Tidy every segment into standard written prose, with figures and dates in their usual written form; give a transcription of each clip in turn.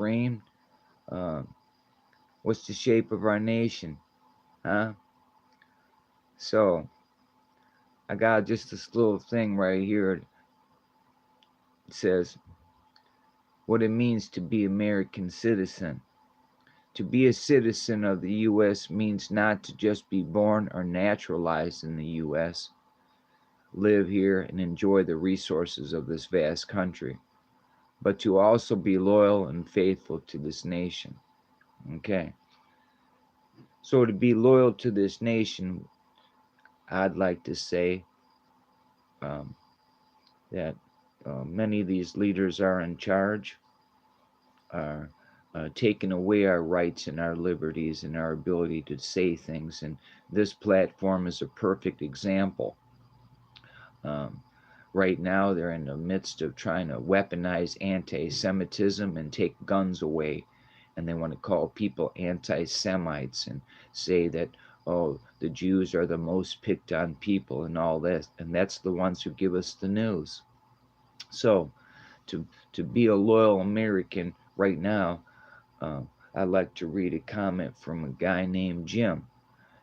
brain. Uh, what's the shape of our nation? Huh? So, I got just this little thing right here. It says what it means to be American citizen. To be a citizen of the U.S. means not to just be born or naturalized in the U.S., live here, and enjoy the resources of this vast country, but to also be loyal and faithful to this nation. Okay. So, to be loyal to this nation, I'd like to say um, that many of these leaders are in charge, are taking away our rights and our liberties and our ability to say things. And this platform is a perfect example. Um, right now, they're in the midst of trying to weaponize anti Semitism and take guns away. And they want to call people anti Semites and say that, oh, the Jews are the most picked on people and all this. And that's the ones who give us the news. So, to, to be a loyal American right now, uh, I'd like to read a comment from a guy named Jim.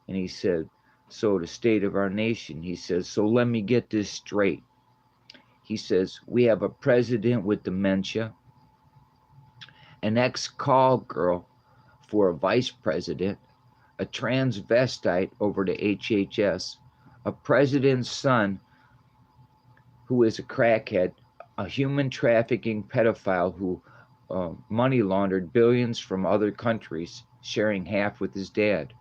And he said, so the state of our nation, he says, so let me get this straight. He says, we have a president with dementia, an ex-call girl for a vice president, a transvestite over to HHS, a president's son who is a crackhead, a human trafficking pedophile who money laundered billions from other countries, sharing half with his dad.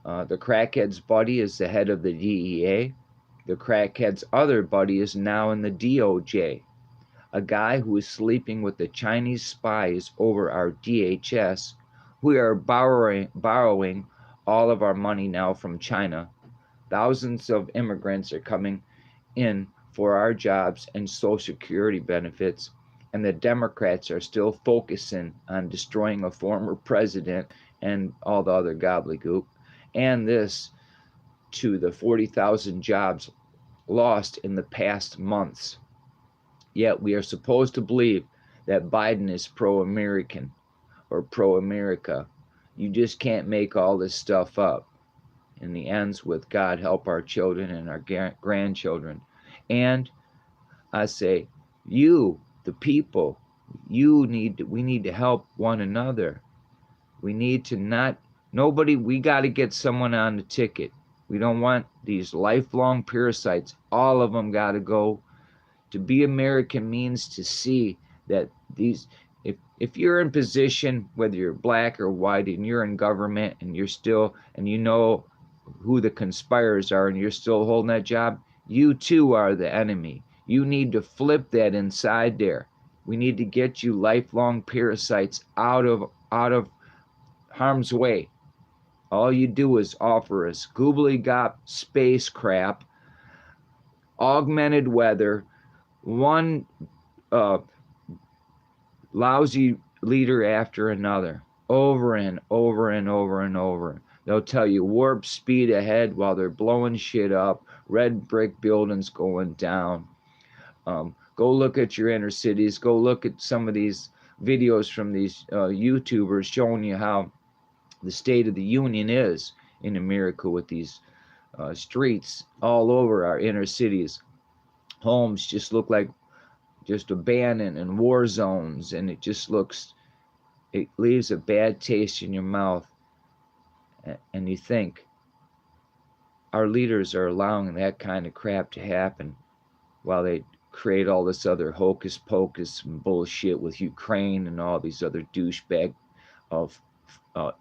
The crackhead's buddy is the head of the DEA. The crackhead's other buddy is now in the DOJ. A guy who is sleeping with the Chinese spies over our DHS. We are borrowing all of our money now from China. Thousands of immigrants are coming in for our jobs and Social Security benefits, and the Democrats are still focusing on destroying a former president and all the other gobbledygook, and this to the 40,000 jobs lost in the past months. Yet we are supposed to believe that Biden is pro-American or pro-America. You just can't make all this stuff up. And the ends with God help our children and our grandchildren. And I say, you, the people, we need to help one another. We need to not, nobody, we got to get someone on the ticket. We don't want these lifelong parasites. All of them got to go. To be American means to see that these, if you're in position, whether you're black or white, and you're in government and you're still, and you know who the conspirators are and you're still holding that job, you too are the enemy. You need to flip that inside there. We need to get you lifelong parasites out of harm's way. All you do is offer us goobly-gop space crap, augmented weather, one lousy leader after another, over and over and over and over. They'll tell you warp speed ahead while they're blowing shit up, red brick buildings going down. Go look at your inner cities. Go look at some of these videos from these YouTubers showing you how the state of the union is in America with these streets all over our inner cities. Homes just look like just abandoned and war zones, and it leaves a bad taste in your mouth. And you think, our leaders are allowing that kind of crap to happen while they create all this other hocus pocus and bullshit with Ukraine and all these other douchebag of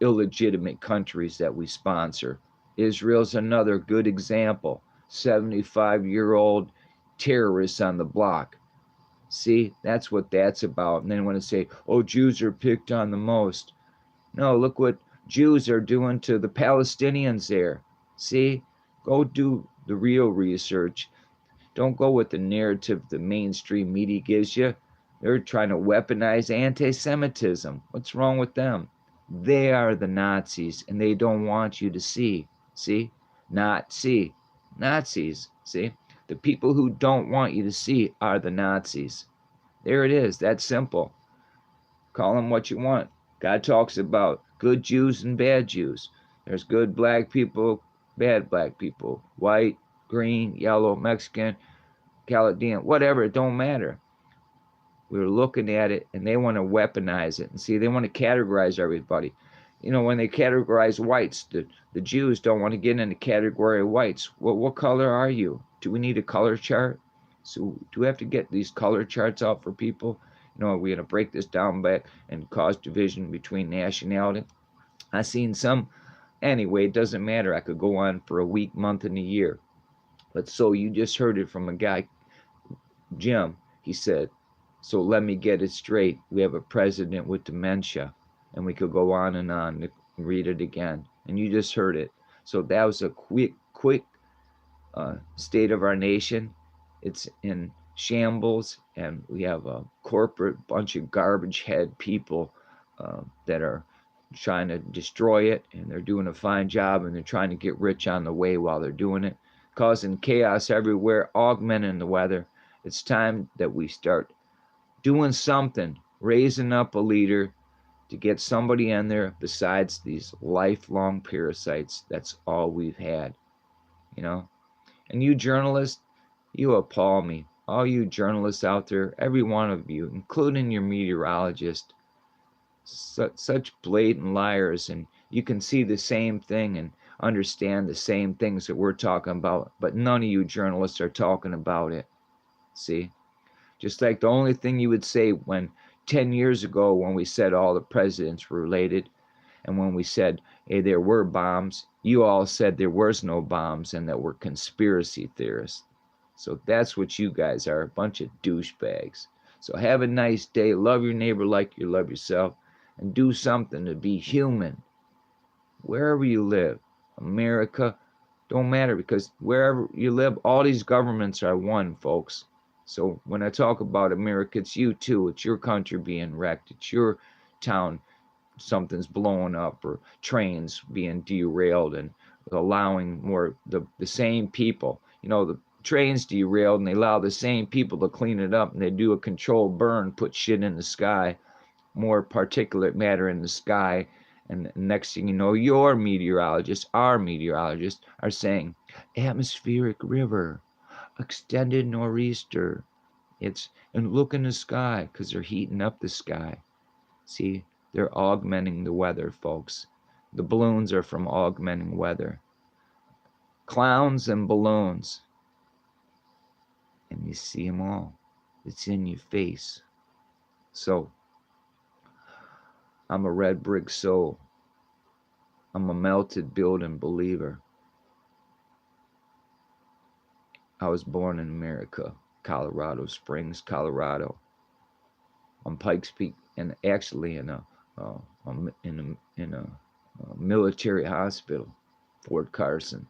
illegitimate countries that we sponsor. Israel's another good example. 75-year-old terrorists on the block. See, that's what that's about. And then want to say, oh, Jews are picked on the most. No, look what Jews are doing to the Palestinians there. See, go do the real research. Don't go with the narrative the mainstream media gives you. They're trying to weaponize anti-Semitism. What's wrong with them? They are the Nazis, and they don't want you to see. See? Not see. Nazis. See? The people who don't want you to see are the Nazis. There it is. That's simple. Call them what you want. God talks about good Jews and bad Jews. There's good black people, bad black people, white, green, yellow, Mexican, Chaldean, whatever, it don't matter. We were looking at it and they want to weaponize it. And see, they want to categorize everybody. You know, when they categorize whites, the Jews don't want to get in the category of whites. What color are you? Do we need a color chart? So do we have to get these color charts out for people? You know, are we going to break this down back and cause division between nationality? I seen some. Anyway, it doesn't matter. I could go on for a week, month, and a year. But so you just heard it from a guy, Jim. He said, so let me get it straight. We have a president with dementia. And we could go on and read it again. And you just heard it. So that was a quick state of our nation. It's in shambles, and we have a corporate bunch of garbage head people that are trying to destroy it, and they're doing a fine job, and they're trying to get rich on the way while they're doing it, causing chaos everywhere, augmenting the weather. It's time that we start doing something, raising up a leader to get somebody in there besides these lifelong parasites. That's all we've had, you know. And you journalists, you appall me. All you journalists out there, every one of you, including your meteorologist, such blatant liars. And you can see the same thing and understand the same things that we're talking about, but none of you journalists are talking about it. See? Just like the only thing you would say when 10 years ago when we said all the presidents were related, and when we said, hey, there were bombs, you all said there was no bombs and that we're conspiracy theorists. So that's what you guys are, a bunch of douchebags. So have a nice day. Love your neighbor like you love yourself. And do something to be human. Wherever you live, America, don't matter, because wherever you live, all these governments are one, folks. So when I talk about America, it's you too. It's your country being wrecked. It's your town, something's blowing up, or trains being derailed, and allowing more the same people. You know, the trains derailed and they allow the same people to clean it up, and they do a controlled burn, put shit in the sky, more particulate matter in the sky. And next thing you know, your meteorologists, our meteorologists, are saying atmospheric river, extended nor'easter. And look in the sky, because they're heating up the sky. See, they're augmenting the weather, folks. The balloons are from augmenting weather. Clowns and balloons. And you see them all. It's in your face. So, I'm a red brick soul. I'm a melted building believer. I was born in America, Colorado Springs, Colorado, on Pikes Peak, and actually in a military hospital, Fort Carson.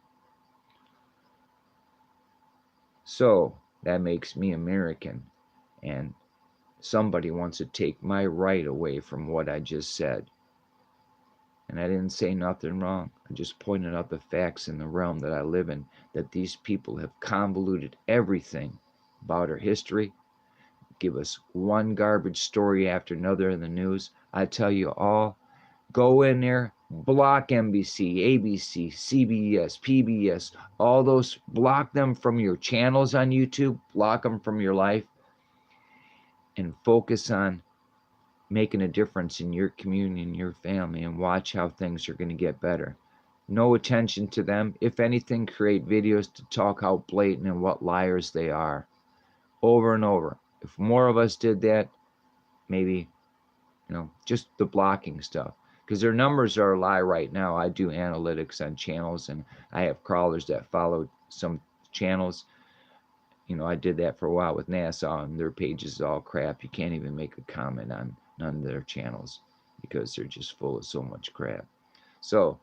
So that makes me American, and somebody wants to take my right away from what I just said. And I didn't say nothing wrong. I just pointed out the facts in the realm that I live in, that these people have convoluted everything about our history, give us one garbage story after another in the news. I tell you all, go in there, block NBC, ABC, CBS, PBS, all those, block them from your channels on YouTube, block them from your life, and focus on making a difference in your community and your family, and watch how things are going to get better. No attention to them. If anything, create videos to talk how blatant and what liars they are, over and over. If more of us did that, maybe, just the blocking stuff, because their numbers are a lie right now. I do analytics on channels, and I have crawlers that follow some channels. I did that for a while with NASA, and their page is all crap. You can't even make a comment on none of their channels because they're just full of so much crap. So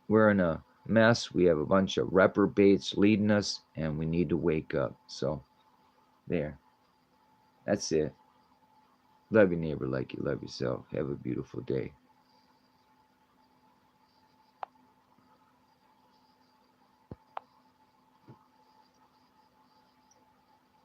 we're in a mess. We have a bunch of reprobates leading us, and we need to wake up. So there. That's it. Love your neighbor like you love yourself. Have a beautiful day.